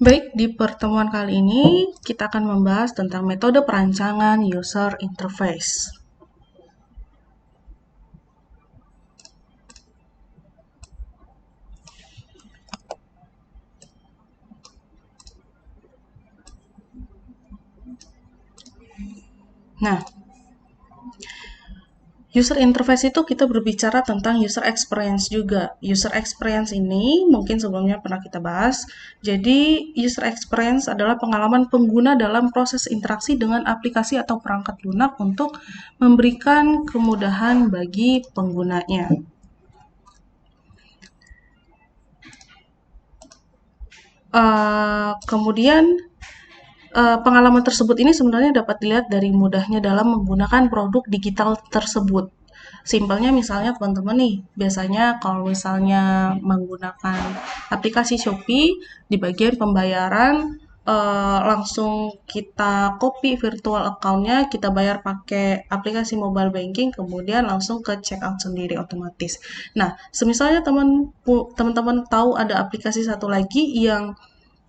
Baik, di pertemuan kali ini kita akan membahas tentang metode perancangan user interface. Nah, user interface itu kita berbicara tentang user experience juga. User experience ini mungkin sebelumnya pernah kita bahas. Jadi, user experience adalah pengalaman pengguna dalam proses interaksi dengan aplikasi atau perangkat lunak untuk memberikan kemudahan bagi penggunanya. Kemudian pengalaman tersebut ini sebenarnya dapat dilihat dari mudahnya dalam menggunakan produk digital tersebut. Simpelnya misalnya teman-teman nih, biasanya kalau misalnya menggunakan aplikasi Shopee, di bagian pembayaran langsung kita copy virtual account-nya, kita bayar pakai aplikasi mobile banking, kemudian langsung ke checkout sendiri otomatis. Nah, semisalnya teman-teman tahu ada aplikasi satu lagi yang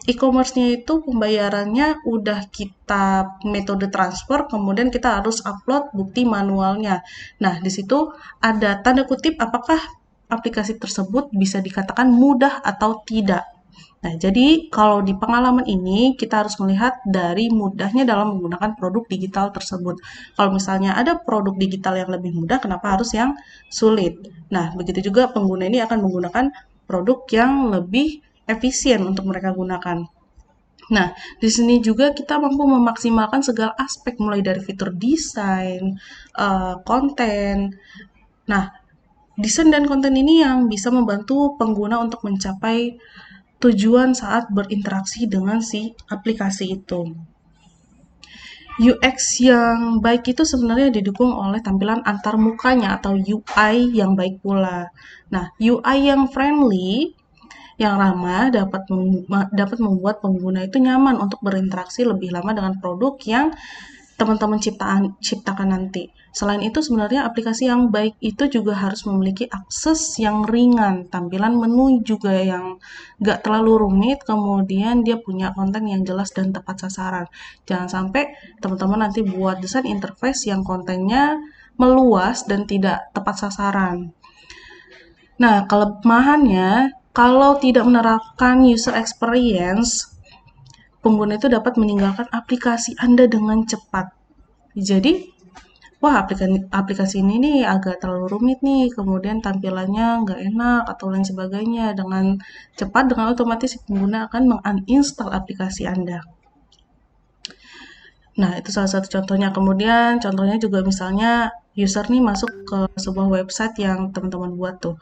e-commerce-nya itu pembayarannya udah kita metode transfer, kemudian kita harus upload bukti manualnya. Nah, di situ ada tanda kutip apakah aplikasi tersebut bisa dikatakan mudah atau tidak. Nah, jadi kalau di pengalaman ini kita harus melihat dari mudahnya dalam menggunakan produk digital tersebut. Kalau misalnya ada produk digital yang lebih mudah, kenapa harus yang sulit? Nah, begitu juga pengguna ini akan menggunakan produk yang lebih efisien untuk mereka gunakan. Nah, di sini juga kita mampu memaksimalkan segala aspek mulai dari fitur desain, konten. Nah, desain dan konten ini yang bisa membantu pengguna untuk mencapai tujuan saat berinteraksi dengan si aplikasi itu. UX yang baik itu sebenarnya didukung oleh tampilan antarmukanya atau UI yang baik pula. Nah, UI yang friendly yang ramah dapat membuat pengguna itu nyaman untuk berinteraksi lebih lama dengan produk yang teman-teman ciptakan nanti. Selain itu, sebenarnya aplikasi yang baik itu juga harus memiliki akses yang ringan, tampilan menu juga yang nggak terlalu rumit, kemudian dia punya konten yang jelas dan tepat sasaran. Jangan sampai teman-teman nanti buat desain interface yang kontennya meluas dan tidak tepat sasaran. Nah, kelemahannya, kalau tidak menerapkan user experience, pengguna itu dapat meninggalkan aplikasi Anda dengan cepat. Jadi, wah aplikasi ini nih agak terlalu rumit nih, kemudian tampilannya nggak enak atau lain sebagainya. Dengan cepat, dengan otomatis pengguna akan menguninstall aplikasi Anda. Nah, itu salah satu contohnya. Kemudian contohnya juga misalnya user nih masuk ke sebuah website yang teman-teman buat tuh.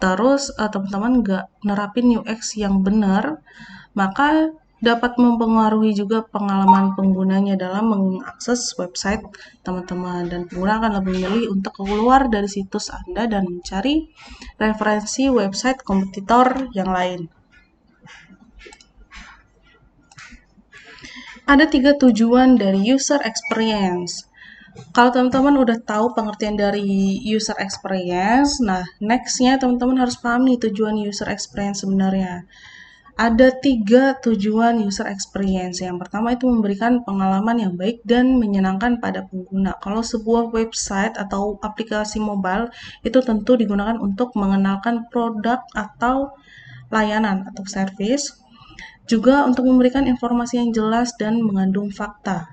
Terus teman-teman nggak nerapin UX yang benar, maka dapat mempengaruhi juga pengalaman penggunanya dalam mengakses website teman-teman. Dan pengguna akan lebih memilih untuk keluar dari situs Anda dan mencari referensi website kompetitor yang lain. Ada 3 tujuan dari user experience. Kalau teman-teman udah tahu pengertian dari user experience, nah next-nya teman-teman harus paham nih tujuan user experience sebenarnya. Ada 3 tujuan user experience. Yang pertama itu memberikan pengalaman yang baik dan menyenangkan pada pengguna. Kalau sebuah website atau aplikasi mobile itu tentu digunakan untuk mengenalkan produk atau layanan atau service, juga untuk memberikan informasi yang jelas dan mengandung fakta.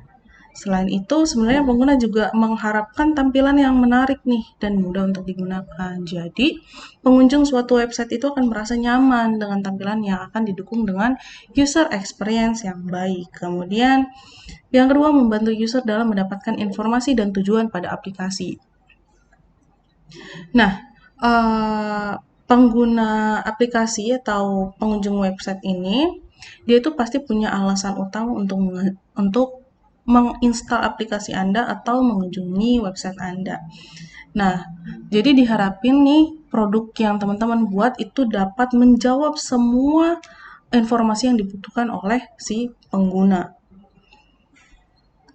Selain itu, sebenarnya pengguna juga mengharapkan tampilan yang menarik nih dan mudah untuk digunakan. Jadi, pengunjung suatu website itu akan merasa nyaman dengan tampilan yang akan didukung dengan user experience yang baik. Kemudian, yang kedua, membantu user dalam mendapatkan informasi dan tujuan pada aplikasi. Nah, pengguna aplikasi atau pengunjung website ini, dia itu pasti punya alasan utama untuk menginstal aplikasi Anda atau mengunjungi website Anda. Nah, jadi diharapin nih produk yang teman-teman buat itu dapat menjawab semua informasi yang dibutuhkan oleh si pengguna.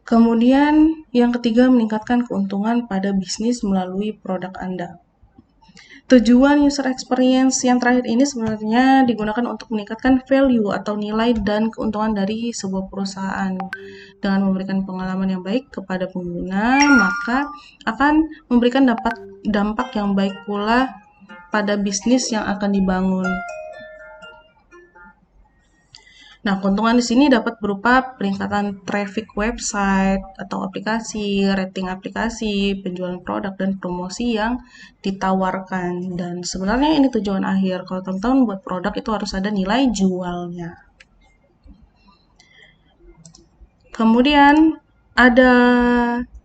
Kemudian yang ketiga meningkatkan keuntungan pada bisnis melalui produk Anda. Tujuan user experience yang terakhir ini sebenarnya digunakan untuk meningkatkan value atau nilai dan keuntungan dari sebuah perusahaan. Dengan memberikan pengalaman yang baik kepada pengguna, maka akan memberikan dampak yang baik pula pada bisnis yang akan dibangun. Nah, keuntungan di sini dapat berupa peningkatan traffic website atau aplikasi, rating aplikasi, penjualan produk, dan promosi yang ditawarkan. Dan sebenarnya ini tujuan akhir. Kalau teman-teman buat produk itu harus ada nilai jualnya. Kemudian ada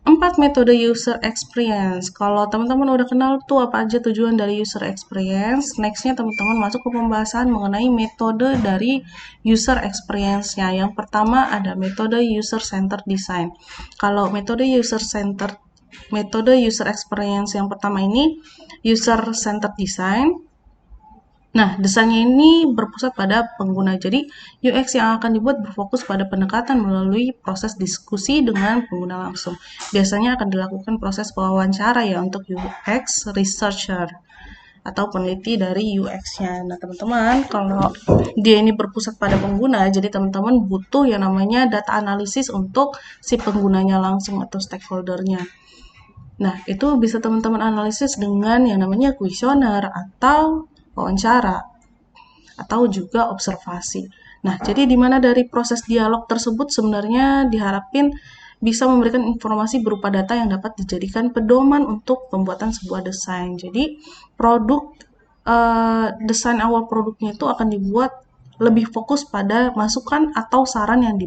4 metode user experience. Kalau teman-teman udah kenal tuh apa aja tujuan dari user experience, nextnya teman-teman masuk ke pembahasan mengenai metode dari user experience-nya. Yang pertama ada metode user-centered design. Kalau metode user experience yang pertama ini user-centered design. Nah, desainnya ini berpusat pada pengguna. Jadi, UX yang akan dibuat berfokus pada pendekatan melalui proses diskusi dengan pengguna langsung. Biasanya akan dilakukan proses wawancara ya untuk UX researcher atau peneliti dari UX-nya. Nah, teman-teman, kalau dia ini berpusat pada pengguna, jadi teman-teman butuh yang namanya data analisis untuk si penggunanya langsung atau stakeholder-nya. Nah, itu bisa teman-teman analisis dengan yang namanya kuesioner atau wawancara atau juga observasi. Nah, jadi di mana dari proses dialog tersebut sebenarnya diharapin bisa memberikan informasi berupa data yang dapat dijadikan pedoman untuk pembuatan sebuah desain. Jadi, desain awal produknya itu akan dibuat lebih fokus pada masukan atau saran yang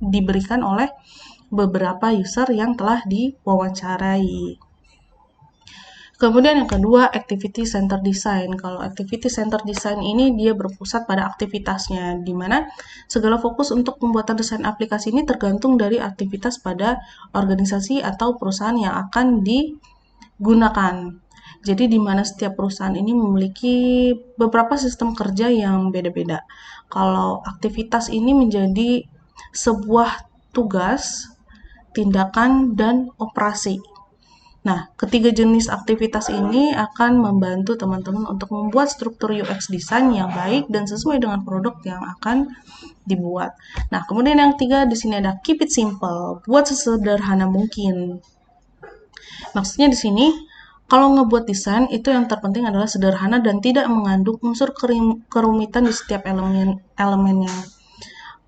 diberikan oleh beberapa user yang telah diwawancarai. Kemudian yang kedua, activity center design. Kalau activity center design ini dia berpusat pada aktivitasnya, di mana segala fokus untuk pembuatan desain aplikasi ini tergantung dari aktivitas pada organisasi atau perusahaan yang akan digunakan. Jadi di mana setiap perusahaan ini memiliki beberapa sistem kerja yang beda-beda. Kalau aktivitas ini menjadi sebuah tugas, tindakan, dan operasi. Nah, ketiga jenis aktivitas ini akan membantu teman-teman untuk membuat struktur UX design yang baik dan sesuai dengan produk yang akan dibuat. Nah, kemudian yang ketiga di sini ada keep it simple, buat sesederhana mungkin. Maksudnya di sini, kalau ngebuat desain itu yang terpenting adalah sederhana dan tidak mengandung unsur kerumitan di setiap elemennya.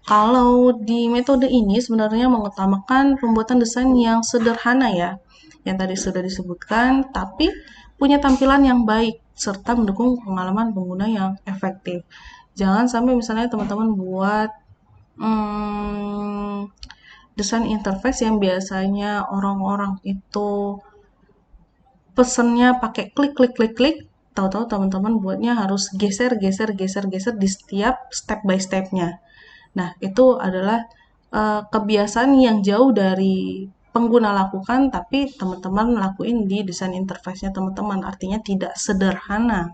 Kalau di metode ini sebenarnya mengutamakan pembuatan desain yang sederhana ya, yang tadi sudah disebutkan, tapi punya tampilan yang baik, serta mendukung pengalaman pengguna yang efektif. Jangan sampai misalnya teman-teman buat desain interface yang biasanya orang-orang itu pesennya pakai klik, tahu-tahu teman-teman buatnya harus geser di setiap step by step-nya. Nah, itu adalah kebiasaan yang jauh dari pengguna lakukan, tapi teman-teman lakuin di desain interface-nya teman-teman, artinya tidak sederhana.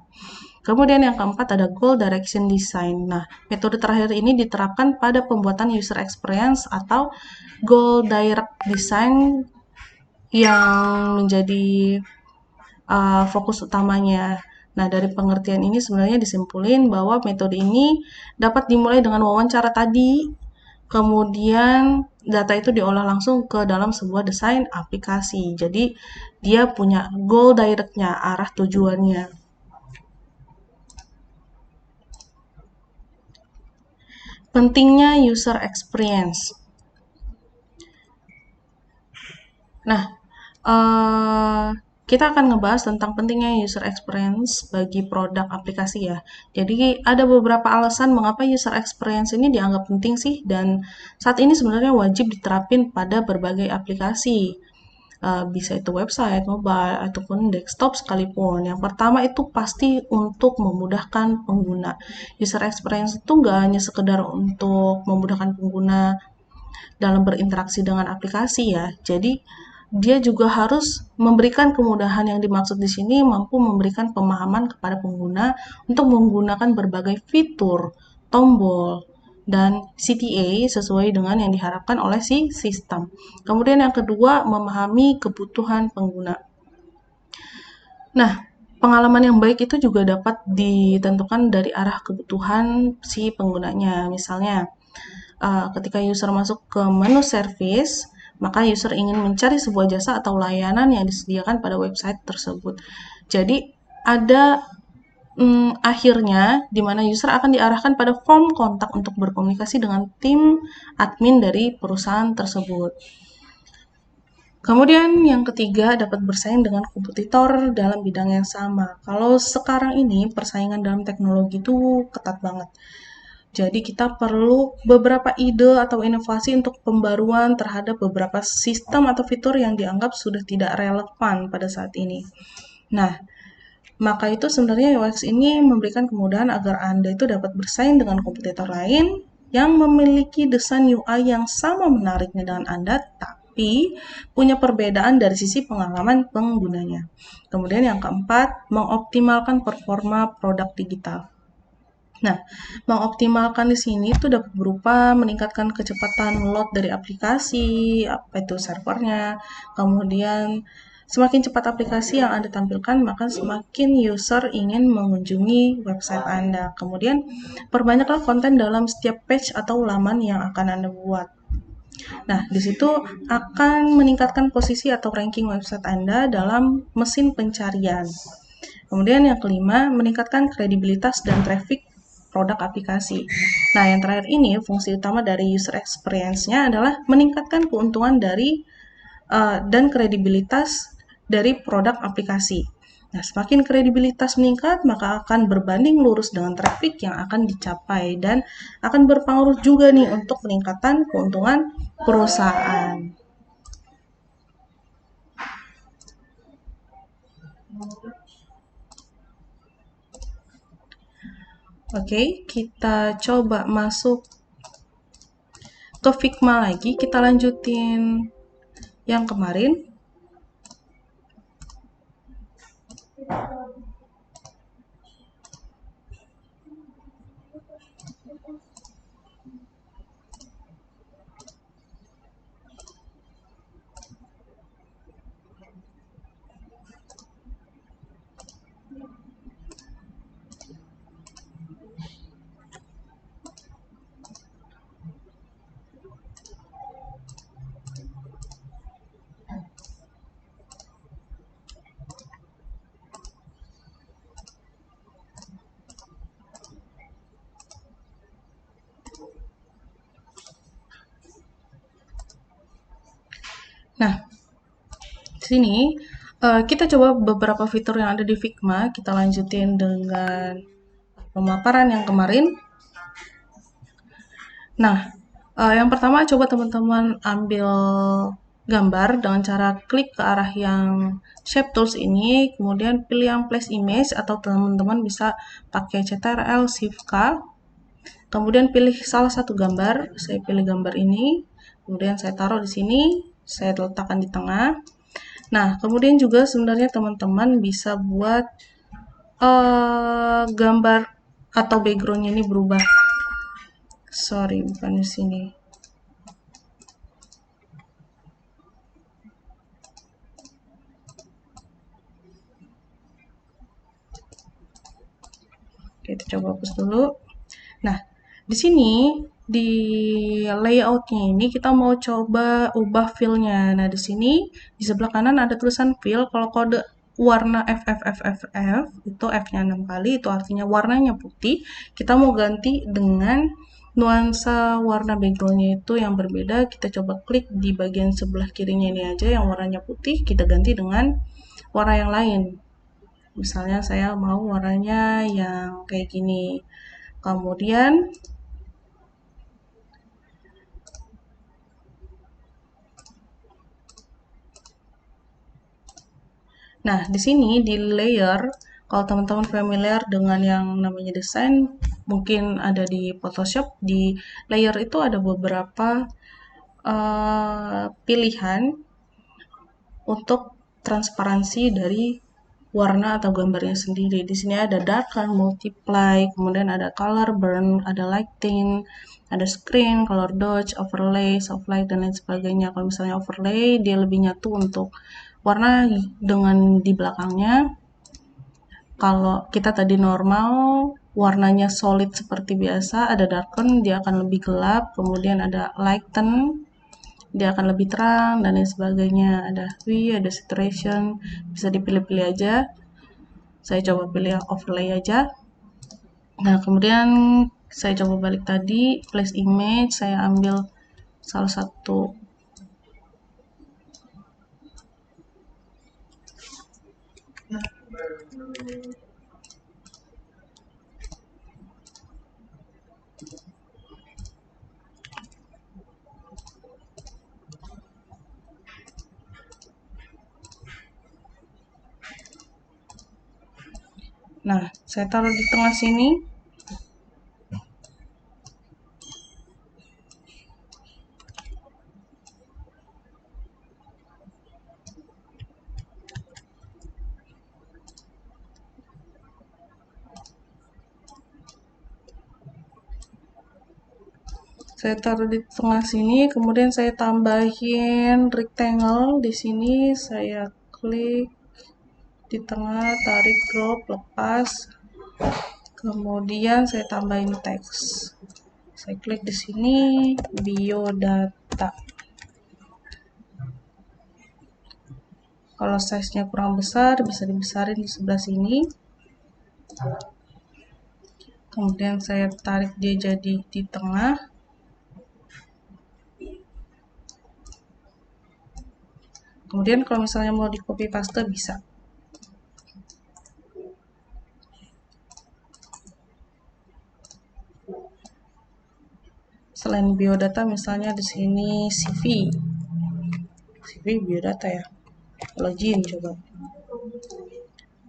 Kemudian yang keempat ada goal direction design. Nah, metode terakhir ini diterapkan pada pembuatan user experience atau goal direct design yang menjadi fokus utamanya. Nah, dari pengertian ini sebenarnya disimpulin bahwa metode ini dapat dimulai dengan wawancara tadi, kemudian data itu diolah langsung ke dalam sebuah desain aplikasi. Jadi, dia punya goal direct-nya, arah tujuannya. Pentingnya user experience. Nah, kita akan ngebahas tentang pentingnya user experience bagi produk aplikasi ya. Jadi ada beberapa alasan mengapa user experience ini dianggap penting sih, dan saat ini sebenarnya wajib diterapin pada berbagai aplikasi. Bisa itu website, mobile, ataupun desktop sekalipun. Yang pertama itu pasti untuk memudahkan pengguna. User experience itu nggak hanya sekedar untuk memudahkan pengguna dalam berinteraksi dengan aplikasi ya. Jadi dia juga harus memberikan kemudahan yang dimaksud di sini mampu memberikan pemahaman kepada pengguna untuk menggunakan berbagai fitur, tombol, dan CTA sesuai dengan yang diharapkan oleh si sistem. Kemudian yang kedua, memahami kebutuhan pengguna. Nah, pengalaman yang baik itu juga dapat ditentukan dari arah kebutuhan si penggunanya. Misalnya, ketika user masuk ke menu service, maka user ingin mencari sebuah jasa atau layanan yang disediakan pada website tersebut. Jadi, ada akhirnya di mana user akan diarahkan pada form kontak untuk berkomunikasi dengan tim admin dari perusahaan tersebut. Kemudian yang ketiga, dapat bersaing dengan kompetitor dalam bidang yang sama. Kalau sekarang ini persaingan dalam teknologi itu ketat banget. Jadi kita perlu beberapa ide atau inovasi untuk pembaruan terhadap beberapa sistem atau fitur yang dianggap sudah tidak relevan pada saat ini. Nah, maka itu sebenarnya UX ini memberikan kemudahan agar Anda itu dapat bersaing dengan kompetitor lain yang memiliki desain UI yang sama menariknya dengan Anda, tapi punya perbedaan dari sisi pengalaman penggunanya. Kemudian yang keempat, mengoptimalkan performa produk digital. Nah, mengoptimalkan di sini itu dapat berupa meningkatkan kecepatan load dari aplikasi, apa itu servernya, kemudian semakin cepat aplikasi yang Anda tampilkan, maka semakin user ingin mengunjungi website Anda. Kemudian, perbanyaklah konten dalam setiap page atau laman yang akan Anda buat. Nah, di situ akan meningkatkan posisi atau ranking website Anda dalam mesin pencarian. Kemudian yang kelima, meningkatkan kredibilitas dan traffic produk aplikasi. Nah, yang terakhir ini, fungsi utama dari user experience-nya adalah meningkatkan keuntungan dari dan kredibilitas dari produk aplikasi. Nah, semakin kredibilitas meningkat, maka akan berbanding lurus dengan traffic yang akan dicapai dan akan berpengaruh juga nih untuk peningkatan keuntungan perusahaan. Oke, kita coba masuk ke Figma lagi, kita lanjutin yang kemarin. Nah, di sini kita coba beberapa fitur yang ada di Figma, kita lanjutin dengan pemaparan yang kemarin. Nah, yang pertama coba teman-teman ambil gambar dengan cara klik ke arah yang Shape Tools ini, kemudian pilih yang Place Image atau teman-teman bisa pakai Ctrl Shift K. Kemudian pilih salah satu gambar, saya pilih gambar ini, kemudian saya taruh di sini, saya letakkan di tengah. Nah, kemudian juga sebenarnya teman-teman bisa buat gambar atau backgroundnya ini berubah. Sorry, bukan di sini. Kita coba hapus dulu. Nah, di sini di layoutnya ini kita mau coba ubah fill-nya. Nah, di sini di sebelah kanan ada tulisan fill. Kalau kode warna FFFFF itu F-nya 6 kali, itu artinya warnanya putih. Kita mau ganti dengan nuansa warna backgroundnya itu yang berbeda. Kita coba klik di bagian sebelah kirinya ini aja yang warnanya putih, kita ganti dengan warna yang lain. Misalnya saya mau warnanya yang kayak gini. Kemudian nah, di sini di layer, kalau teman-teman familiar dengan yang namanya desain, mungkin ada di Photoshop, di layer itu ada beberapa pilihan untuk transparansi dari warna atau gambarnya sendiri. Di sini ada darken, multiply, kemudian ada color burn, ada lighting, ada screen, color dodge, overlay, soft light, dan lain sebagainya. Kalau misalnya overlay, dia lebih nyatu untuk warna dengan di belakangnya. Kalau kita tadi normal, warnanya solid seperti biasa, ada darken, dia akan lebih gelap, kemudian ada lighten, dia akan lebih terang, dan lain sebagainya. Ada hue, ada saturation, bisa dipilih-pilih aja. Saya coba pilih yang overlay aja. Nah, kemudian saya coba balik tadi, place image, saya ambil salah satu. Nah, saya taruh di tengah sini. Saya taruh di tengah sini, kemudian saya tambahin rectangle di sini, saya klik di tengah, tarik drop, lepas. Kemudian saya tambahin teks. Saya klik di sini, biodata. Kalau size-nya kurang besar, bisa dibesarin di sebelah sini. Kemudian saya tarik dia jadi di tengah. Kemudian kalau misalnya mau di copy paste bisa. Selain biodata misalnya di sini CV biodata ya. Login coba.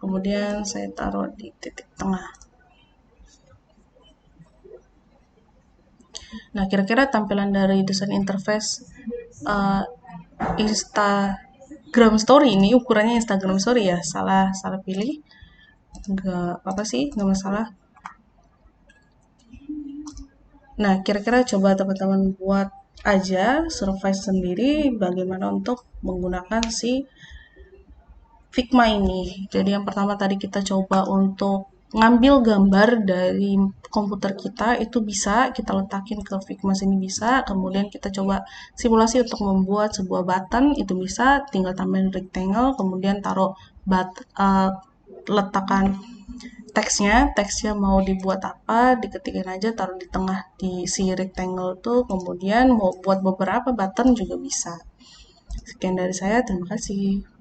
Kemudian saya taruh di titik tengah. Nah, kira-kira tampilan dari desain interface Instagram Story ini ukurannya Instagram Story ya, salah pilih, nggak apa sih, nggak masalah. Nah, kira-kira coba teman-teman buat aja survei sendiri bagaimana untuk menggunakan si Figma ini. Jadi yang pertama tadi kita coba untuk ngambil gambar dari komputer kita, itu bisa kita letakin ke Figma sini bisa. Kemudian kita coba simulasi untuk membuat sebuah button, itu bisa. Tinggal tambahin rectangle, kemudian taruh letakkan teksnya mau dibuat apa, diketikin aja, taruh di tengah di si rectangle tuh. Kemudian mau buat beberapa button juga bisa. Sekian dari saya, terima kasih.